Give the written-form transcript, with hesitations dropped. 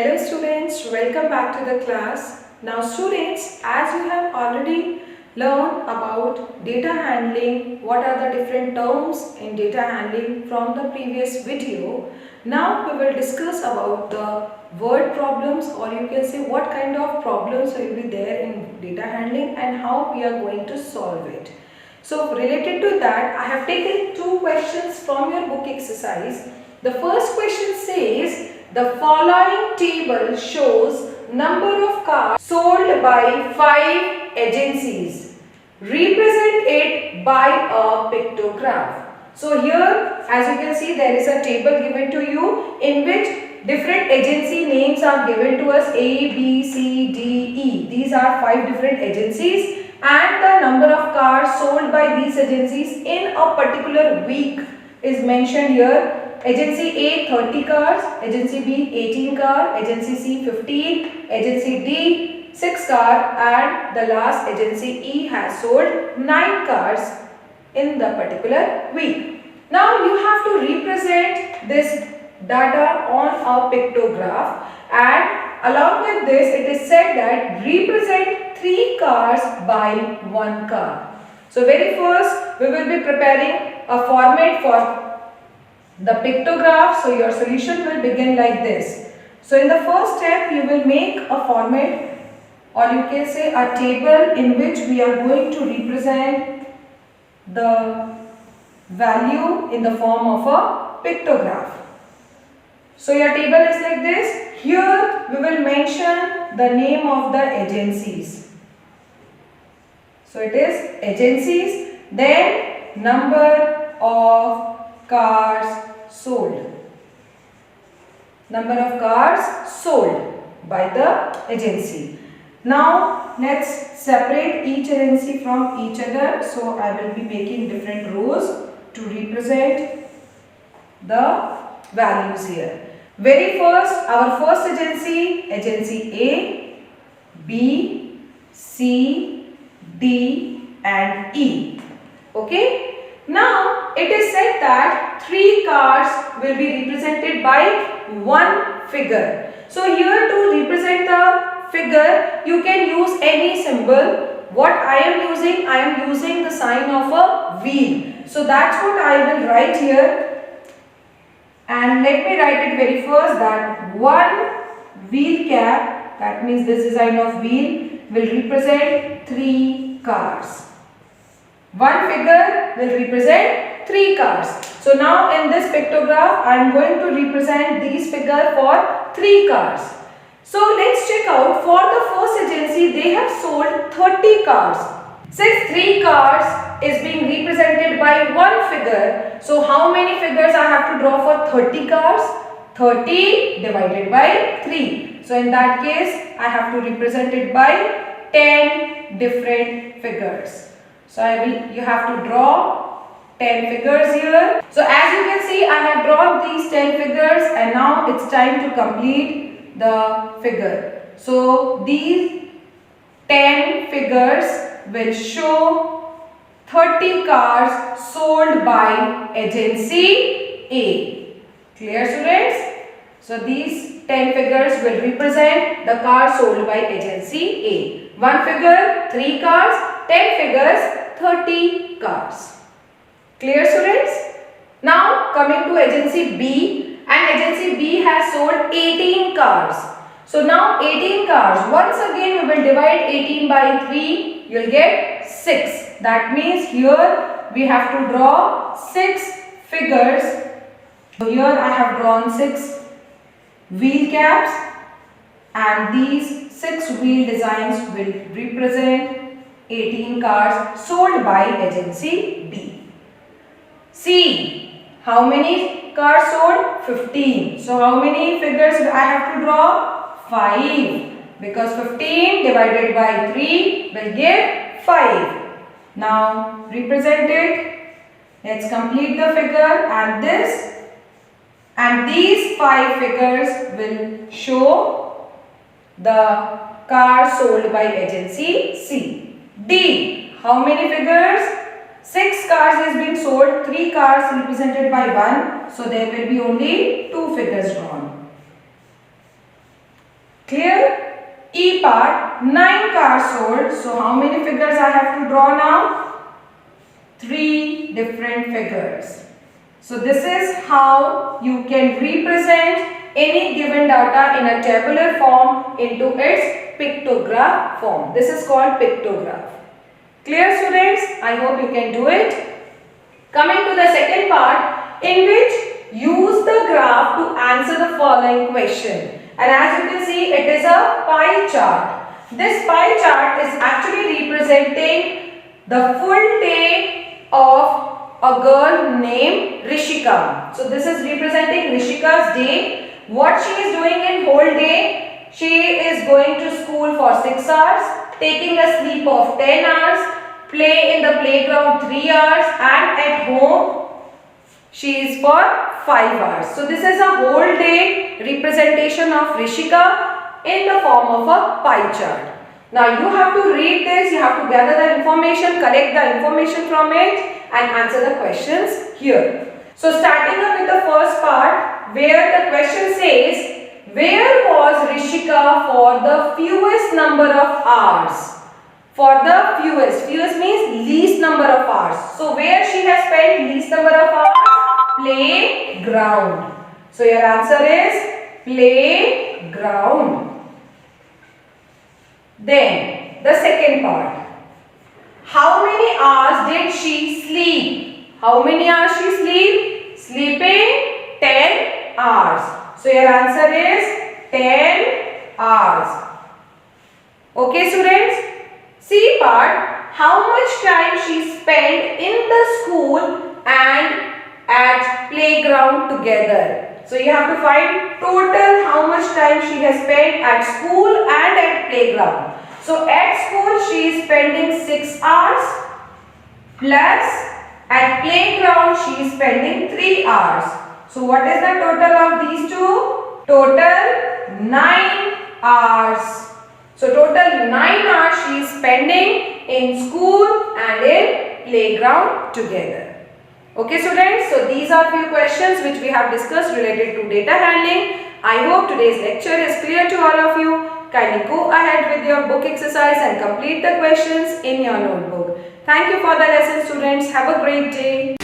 Hello students, welcome back to the class. Now students, as you have already learned about data handling, what are the different terms in data handling from the previous video, now we will discuss about the word problems, or you can say what kind of problems will be there in data handling and how we are going to solve it. So related to that, I have taken two questions from your book exercise. The first question says, the following table shows number of cars sold by 5 agencies. Represent it by a pictograph. So here, as you can see, there is a table given to you in which different agency names are given to us: A, B, C, D, E. These are 5 different agencies, and the number of cars sold by these agencies in a particular week is mentioned here. Agency A 30 cars, Agency B 18 cars, Agency C 15, Agency D 6 cars, and the last Agency E has sold 9 cars in the particular week. Now you have to represent this data on a pictograph, and along with this it is said that represent 3 cars by 1 car. So very first we will be preparing a format for the pictograph. So your solution will begin like this. So in the first step you will make a format, or you can say a table, in which we are going to represent the value in the form of a pictograph. So your table is like this. Here we will mention the name of the agencies. So it is agencies, then number of cars sold. Number of cars sold by the agency. Now let's separate each agency from each other. So I will be making different rows to represent the values here. Very first, our first agency, agency A, B, C, D and E. Okay. Now it is said that 3 cars will be represented by 1 figure. So here to represent the figure you can use any symbol. What I am using the sign of a wheel. So that's what I will write here. And let me write it very first, that 1 wheel cap, that means this is sign of wheel, will represent 3 cars. 1 figure will represent 3 cars. So now in this pictograph I am going to represent these figures for 3 cars. So let's check out. For the first agency, they have sold 30 cars. Since 3 cars is being represented by 1 figure, so how many figures I have to draw for 30 cars? 30 divided by 3. So in that case I have to represent it by 10 different figures. So you have to draw 10 figures here. So as you can see, I have drawn these 10 figures, and now it's time to complete the figure. So these 10 figures will show 30 cars sold by agency A. Clear students? So these 10 figures will represent the cars sold by agency A. 1 figure, 3 cars, 10 figures, 30 cars. Clear students? Now coming to agency B, and agency B has sold 18 cars. So now 18 cars, once again we will divide 18 by 3, you will get 6. That means here we have to draw 6 figures. So here I have drawn 6 wheel caps, and these 6 wheel designs will represent 18 cars sold by agency B. C. How many cars sold? 15. So how many figures I have to draw? 5. Because 15 divided by 3 will give 5. Now represent it. Let's complete the figure, and this and these 5 figures will show the cars sold by agency C. D. How many figures? 6 cars is being sold, 3 cars represented by 1. So there will be only 2 figures drawn. C part, 9 cars sold. So how many figures I have to draw now? 3 different figures. So this is how you can represent any given data in a tabular form into its pictograph form. This is called pictograph. Clear, students? I hope you can do it. Coming to the second part, in which use the graph to answer the following question. And as you can see, it is a pie chart. This pie chart is actually representing the full day of a girl named Rishika. So this is representing Rishika's day. What she is doing in whole day? She is going to school for 6 hours, taking a sleep of 10 hours, play in the playground 3 hours, and at home she is for 5 hours. So this is a whole day representation of Rishika in the form of a pie chart. Now you have to read this, you have to gather the information, collect the information from it and answer the questions here. So starting up with the first part, where the question says, where was Rishika for the fewest number of hours? For the fewest means least number of hours. So where she has spent least number of hours? Playground. So your answer is playground. Then the second part. How many hours did she sleep? How many hours she sleep? Sleeping 10 hours. So your answer is 10 hours. Okay, students? C part. How much time she spent in the school and at playground together? So you have to find total how much time she has spent at school and at playground. So at school she is spending 6 hours plus at playground she is spending 3 hours. So what is the total of these two? Total 9 hours. So total 9 hours she is spending in school and in playground together. Okay, students, so these are few questions which we have discussed related to data handling. I hope today's lecture is clear to all of you. Kindly go ahead with your book exercise and complete the questions in your notebook. Thank you for the lesson, students. Have a great day.